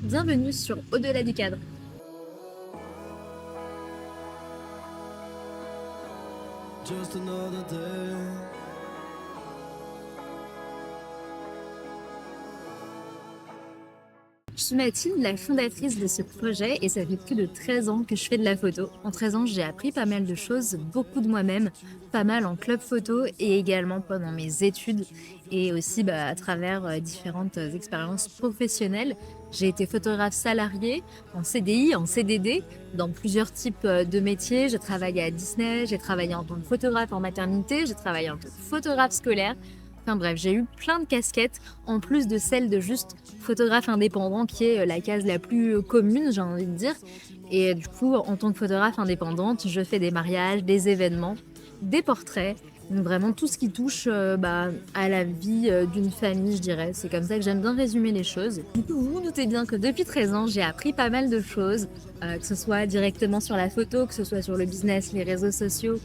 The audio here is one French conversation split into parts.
Bienvenue sur Au-delà du cadre. Just another day. Je suis Mathilde, la fondatrice de ce projet et ça fait plus de 13 ans que je fais de la photo. En 13 ans, j'ai appris pas mal de choses, beaucoup de moi-même, pas mal en club photo et également pendant mes études et aussi à travers différentes expériences professionnelles. J'ai été photographe salarié en CDI, en CDD, dans plusieurs types de métiers. J'ai travaillé à Disney, j'ai travaillé en tant que photographe en maternité, j'ai travaillé en tant que photographe scolaire. Enfin bref, j'ai eu plein de casquettes, en plus de celle de juste photographe indépendant, qui est la case la plus commune, j'ai envie de dire. Et du coup, en tant que photographe indépendante, je fais des mariages, des événements, des portraits, donc vraiment tout ce qui touche à la vie d'une famille, je dirais. C'est comme ça que j'aime bien résumer les choses. Du coup, vous vous doutez bien que depuis 13 ans, j'ai appris pas mal de choses, que ce soit directement sur la photo, que ce soit sur le business, les réseaux sociaux,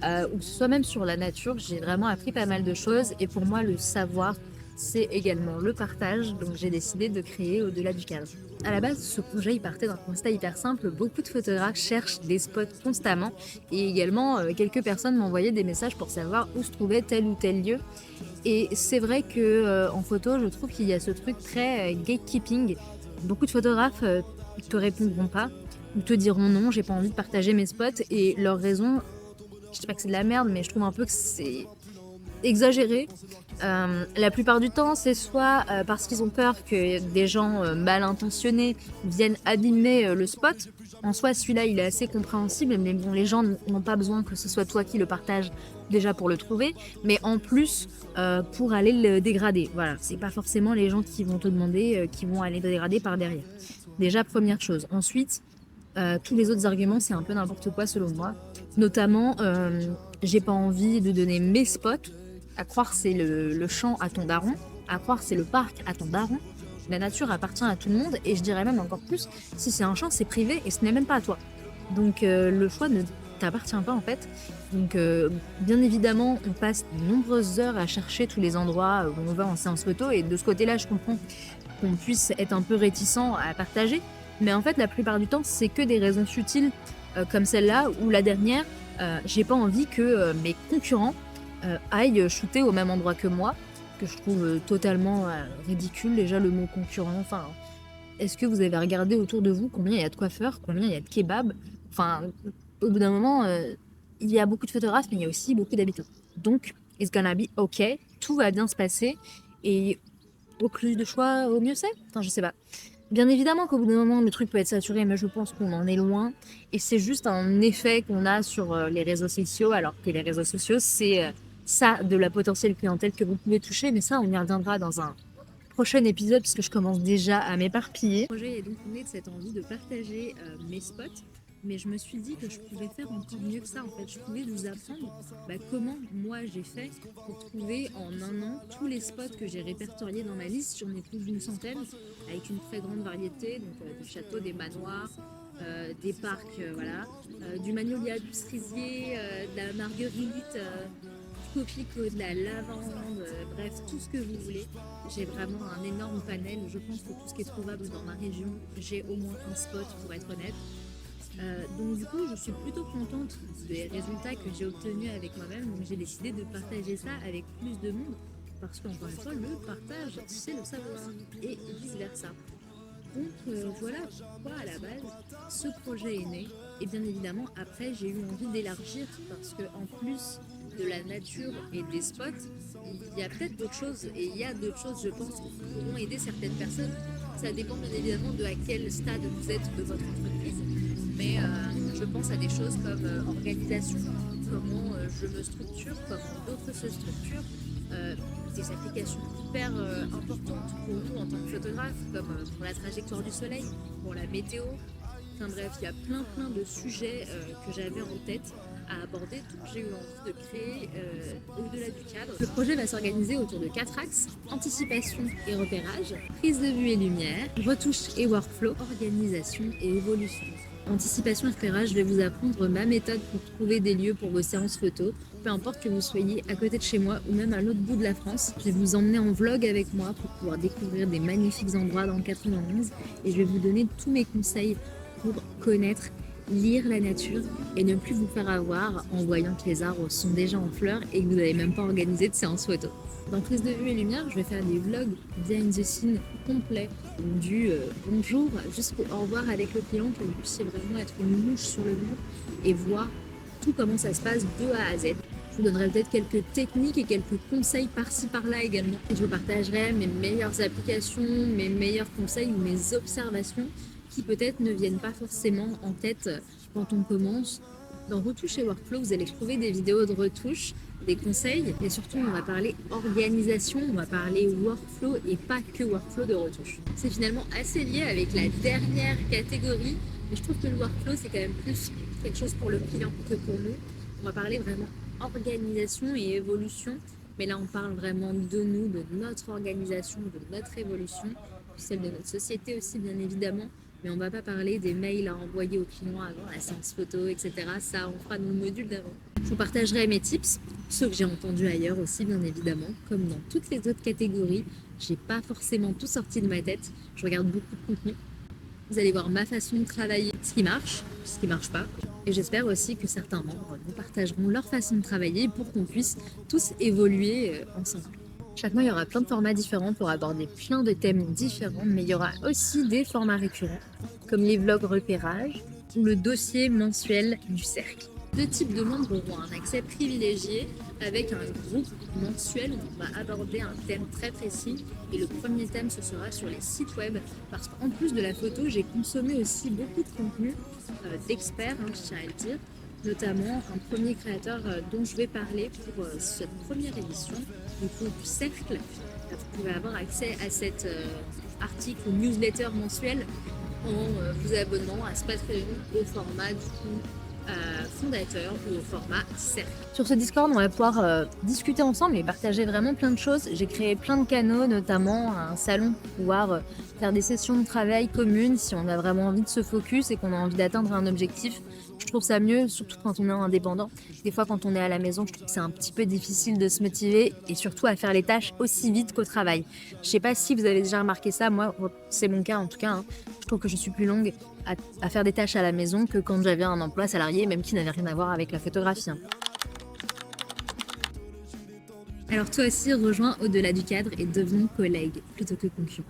ou que ce soit même sur la nature. J'ai vraiment appris pas mal de choses et pour moi le savoir c'est également le partage, donc j'ai décidé de créer Au-delà du cadre. À la base, ce projet il partait d'un constat hyper simple, beaucoup de photographes cherchent des spots constamment et également quelques personnes m'envoyaient des messages pour savoir où se trouvait tel ou tel lieu. Et c'est vrai que en photo, je trouve qu'il y a ce truc très gatekeeping. Beaucoup de photographes te répondront pas ou te diront non, j'ai pas envie de partager mes spots et leur raison, je sais pas que c'est de la merde, mais je trouve un peu que c'est exagéré. La plupart du temps, c'est soit parce qu'ils ont peur que des gens mal intentionnés viennent abîmer le spot. En soi, celui-là, il est assez compréhensible, mais bon, les gens n'ont pas besoin que ce soit toi qui le partage déjà pour le trouver, mais en plus pour aller le dégrader. Voilà, c'est pas forcément les gens qui vont te demander qui vont aller le dégrader par derrière. Déjà, première chose. Ensuite, tous les autres arguments, c'est un peu n'importe quoi selon moi. Notamment, j'ai pas envie de donner mes spots. À croire c'est le champ à ton daron, à croire c'est le parc à ton daron. La nature appartient à tout le monde et je dirais même encore plus, si c'est un champ, c'est privé et ce n'est même pas à toi. Donc le choix ne t'appartient pas en fait. Donc bien évidemment, on passe de nombreuses heures à chercher tous les endroits où on va en séance photo et de ce côté-là, je comprends qu'on puisse être un peu réticent à partager. Mais en fait, la plupart du temps, c'est que des raisons futiles comme celle-là ou la dernière. J'ai pas envie que mes concurrents aillent shooter au même endroit que moi, que je trouve totalement ridicule. Déjà, le mot concurrent, enfin, est-ce que vous avez regardé autour de vous combien il y a de coiffeurs, combien il y a de kebabs? Enfin, au bout d'un moment, il y a beaucoup de photographes, mais il y a aussi beaucoup d'habitants. Donc, it's gonna be ok, tout va bien se passer, et au plus de choix, au mieux c'est. Enfin, je sais pas. Bien évidemment qu'au bout d'un moment, le truc peut être saturé, mais je pense qu'on en est loin. Et c'est juste un effet qu'on a sur les réseaux sociaux, alors que les réseaux sociaux, c'est ça de la potentielle clientèle que vous pouvez toucher. Mais ça, on y reviendra dans un prochain épisode, puisque je commence déjà à m'éparpiller. Le projet est donc né de cette envie de partager mes spots. Mais je me suis dit que je pouvais faire encore mieux que ça en fait. Je pouvais vous apprendre comment moi j'ai fait pour trouver en un an tous les spots que j'ai répertoriés dans ma liste. J'en ai plus d'une centaine avec une très grande variété, donc des châteaux, des manoirs, des parcs, du magnolia, du cerisier, de la marguerite, du coquelicot, de la lavande, bref, tout ce que vous voulez. J'ai vraiment un énorme panel. Je pense que tout ce qui est trouvable dans ma région, j'ai au moins un spot pour être honnête. Donc du coup, je suis plutôt contente des résultats que j'ai obtenus avec moi-même. Donc j'ai décidé de partager ça avec plus de monde parce qu'encore une fois, le partage, c'est le savoir et vice-versa. Donc voilà pourquoi à la base ce projet est né. Et bien évidemment, après, j'ai eu envie d'élargir parce qu'en plus de la nature et des spots, il y a peut-être d'autres choses et il y a d'autres choses, je pense, qui pourront aider certaines personnes. Ça dépend bien évidemment de à quel stade vous êtes de votre entreprise. Mais je pense à des choses comme organisation, comment je me structure, comment d'autres se structurent, des applications hyper importantes pour nous en tant que photographe, comme pour la trajectoire du soleil, pour la météo. Enfin bref, il y a plein de sujets que j'avais en tête à aborder, donc j'ai eu envie de créer Au-delà du cadre. Le projet va s'organiser autour de 4 axes: anticipation et repérage, prise de vue et lumière, retouche et workflow, organisation et évolution. Anticipation repérage, je vais vous apprendre ma méthode pour trouver des lieux pour vos séances photos. Peu importe que vous soyez à côté de chez moi ou même à l'autre bout de la France, je vais vous emmener en vlog avec moi pour pouvoir découvrir des magnifiques endroits dans le 91 et je vais vous donner tous mes conseils pour connaître, lire la nature et ne plus vous faire avoir en voyant que les arbres sont déjà en fleurs et que vous n'avez même pas organisé de séance photo. Dans prise de vue et lumière, je vais faire des vlogs behind the scene complets, du bonjour jusqu'au au revoir avec le client, que vous puissiez vraiment être une mouche sur le mur et voir tout comment ça se passe de A à Z. Je vous donnerai peut-être quelques techniques et quelques conseils par-ci par-là également. Et je vous partagerai mes meilleures applications, mes meilleurs conseils ou mes observations qui peut-être ne viennent pas forcément en tête quand on commence. Dans Retouche et Workflow, vous allez trouver des vidéos de retouche, des conseils et surtout on va parler organisation, on va parler workflow et pas que workflow de retouche. C'est finalement assez lié avec la dernière catégorie, mais je trouve que le workflow c'est quand même plus quelque chose pour le client que pour nous. On va parler vraiment organisation et évolution, mais là on parle vraiment de nous, de notre organisation, de notre évolution, puis celle de notre société aussi bien évidemment. Mais on ne va pas parler des mails à envoyer aux clients avant la séance photo, etc. Ça, on fera dans le module d'avant. Je vous partagerai mes tips, ceux que j'ai entendus ailleurs aussi, bien évidemment. Comme dans toutes les autres catégories, j'ai pas forcément tout sorti de ma tête. Je regarde beaucoup de contenu. Vous allez voir ma façon de travailler, ce qui marche pas. Et j'espère aussi que certains membres nous partageront leur façon de travailler pour qu'on puisse tous évoluer ensemble. Chaque mois, il y aura plein de formats différents pour aborder plein de thèmes différents, mais il y aura aussi des formats récurrents, comme les vlogs repérage ou le dossier mensuel du cercle. Deux types de membres auront un accès privilégié avec un groupe mensuel où on va aborder un thème très précis. Et le premier thème, ce sera sur les sites web, parce qu'en plus de la photo, j'ai consommé aussi beaucoup de contenu d'experts, je tiens à le dire, notamment un premier créateur dont je vais parler pour cette première édition du cercle. Vous pouvez avoir accès à cet article ou newsletter mensuel en vous abonnant à ce Patreon au format du coup fondateur ou au format cercle. Sur ce Discord, on va pouvoir discuter ensemble et partager vraiment plein de choses. J'ai créé plein de canaux, notamment un salon pour pouvoir faire des sessions de travail communes si on a vraiment envie de se focus et qu'on a envie d'atteindre un objectif. Je trouve ça mieux, surtout quand on est indépendant. Des fois, quand on est à la maison, je trouve que c'est un petit peu difficile de se motiver et surtout à faire les tâches aussi vite qu'au travail. Je sais pas si vous avez déjà remarqué ça, moi, c'est mon cas en tout cas. Je trouve que je suis plus longue à faire des tâches à la maison que quand j'avais un emploi salarié, même qui n'avait rien à voir avec la photographie. Alors toi aussi, rejoins Au-delà du cadre et devenons collègues plutôt que concurrents.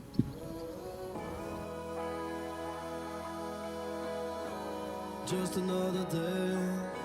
Just another day.